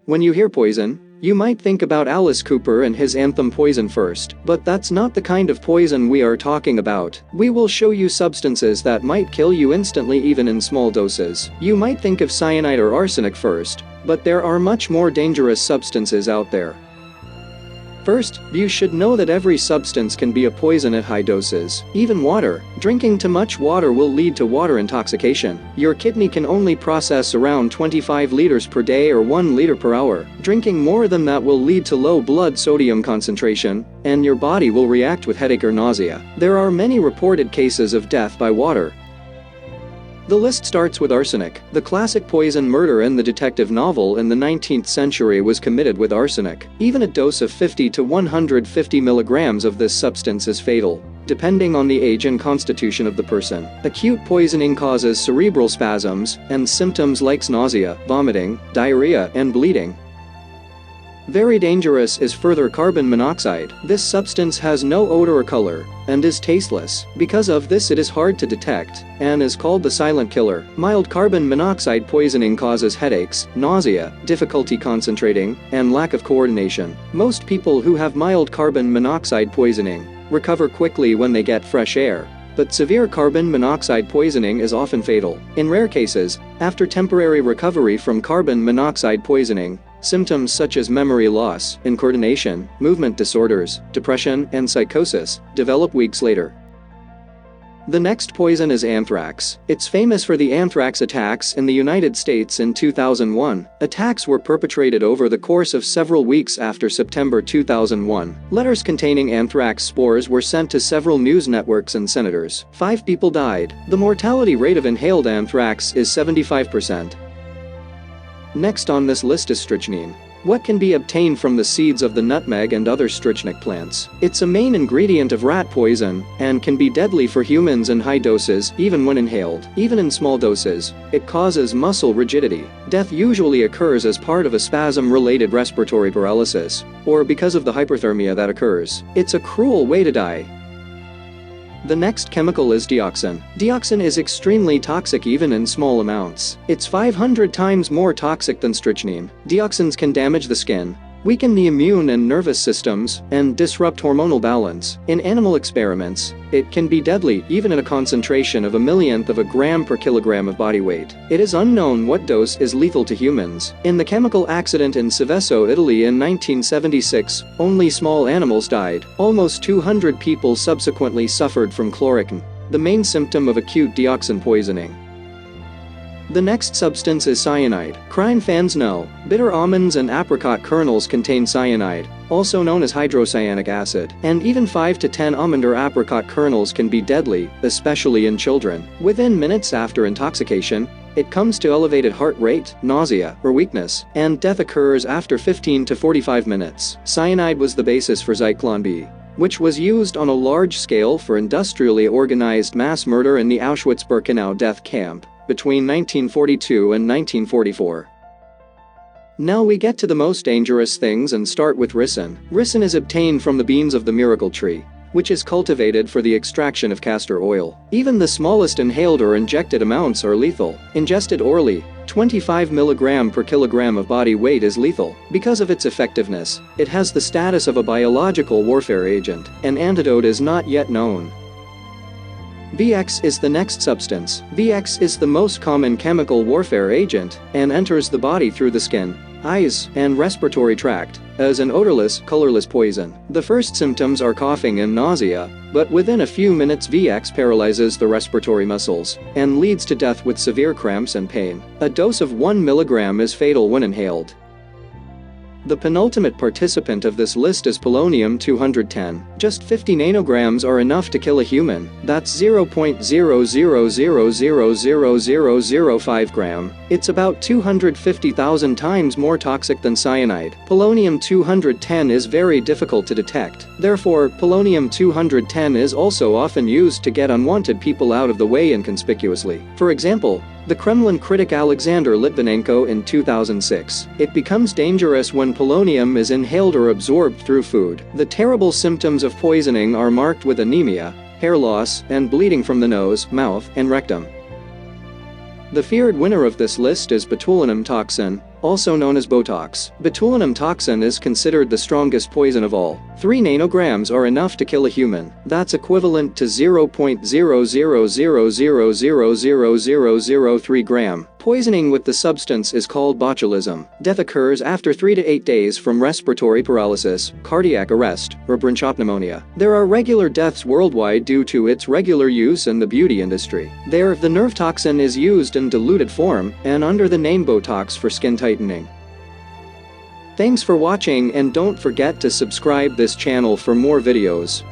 When you hear poison, you might think about Alice Cooper and his anthem Poison first, but that's not the kind of poison we are talking about. We will show you substances that might kill you instantly even in small doses. You might think of cyanide or arsenic first, but there are much more dangerous substances out there. First, you should know that every substance can be a poison at high doses. Even water. Drinking too much water will lead to water intoxication. Your kidney can only process around 25 liters per day or 1 liter per hour. Drinking more than that will lead to low blood sodium concentration, and your body will react with headache or nausea. There are many reported cases of death by water. The list starts with arsenic. The classic poison murder in the detective novel in the 19th century was committed with arsenic. Even a dose of 50 to 150 milligrams of this substance is fatal, depending on the age and constitution of the person. Acute poisoning causes cerebral spasms and symptoms like nausea, vomiting, diarrhea, and bleeding. Very dangerous is further carbon monoxide. This substance has no odor or color, and is tasteless. Because of this it is hard to detect, and is called the silent killer. Mild carbon monoxide poisoning causes headaches, nausea, difficulty concentrating, and lack of coordination. Most people who have mild carbon monoxide poisoning recover quickly when they get fresh air, but severe carbon monoxide poisoning is often fatal. In rare cases, after temporary recovery from carbon monoxide poisoning, symptoms such as memory loss, incoordination, movement disorders, depression, and psychosis develop weeks later. The next poison is anthrax. It's famous for the anthrax attacks in the United States in 2001. Attacks were perpetrated over the course of several weeks after September 2001. Letters containing anthrax spores were sent to several news networks and senators. 5 people died. The mortality rate of inhaled anthrax is 75%. Next on this list is strychnine. What can be obtained from the seeds of the nutmeg and other strychnic plants? It's a main ingredient of rat poison, and can be deadly for humans in high doses, even when inhaled. Even in small doses, it causes muscle rigidity. Death usually occurs as part of a spasm-related respiratory paralysis, or because of the hyperthermia that occurs. It's a cruel way to die. The next chemical is dioxin. Dioxin is extremely toxic even in small amounts. It's 500 times more toxic than strychnine. Dioxins can damage the skin, weaken the immune and nervous systems, and disrupt hormonal balance. In animal experiments, it can be deadly even at a concentration of 1/millionth of a gram per kilogram of body weight. It is unknown what dose is lethal to humans. In the chemical accident in Seveso, Italy in 1976, only small animals died. Almost 200 people subsequently suffered from chloroquine, the main symptom of acute dioxin poisoning. The next substance is cyanide. Crime fans know, bitter almonds and apricot kernels contain cyanide, also known as hydrocyanic acid, and even 5 to 10 almond or apricot kernels can be deadly, especially in children. Within minutes after intoxication, it comes to elevated heart rate, nausea, or weakness, and death occurs after 15 to 45 minutes. Cyanide was the basis for Zyklon B, which was used on a large scale for industrially organized mass murder in the Auschwitz-Birkenau death camp between 1942 and 1944. Now we get to the most dangerous things and start with ricin. Ricin is obtained from the beans of the miracle tree, which is cultivated for the extraction of castor oil. Even the smallest inhaled or injected amounts are lethal. Ingested orally, 25 mg per kilogram of body weight is lethal. Because of its effectiveness, it has the status of a biological warfare agent. An antidote is not yet known. VX is the next substance. VX is the most common chemical warfare agent, and enters the body through the skin, eyes, and respiratory tract, as an odorless, colorless poison. The first symptoms are coughing and nausea, but within a few minutes VX paralyzes the respiratory muscles, and leads to death with severe cramps and pain. A dose of 1 mg is fatal when inhaled. The penultimate participant of this list is polonium-210. Just 50 nanograms are enough to kill a human. That's 0.000000005 gram. It's about 250,000 times more toxic than cyanide. Polonium-210 is very difficult to detect. Therefore, polonium-210 is also often used to get unwanted people out of the way inconspicuously. For example, the Kremlin critic Alexander Litvinenko in 2006. It becomes dangerous when polonium is inhaled or absorbed through food. The terrible symptoms of poisoning are marked with anemia, hair loss, and bleeding from the nose, mouth, and rectum. The feared winner of this list is botulinum toxin, also known as Botox. Botulinum toxin is considered the strongest poison of all. 3 nanograms are enough to kill a human. That's equivalent to 0.000000003 gram. Poisoning with the substance is called botulism. Death occurs after 3 to 8 days from respiratory paralysis, cardiac arrest, or bronchopneumonia. There are regular deaths worldwide due to its regular use in the beauty industry. There, the nerve toxin is used in diluted form and under the name Botox for skin tightening. Thanks for watching, and don't forget to subscribe this channel for more videos.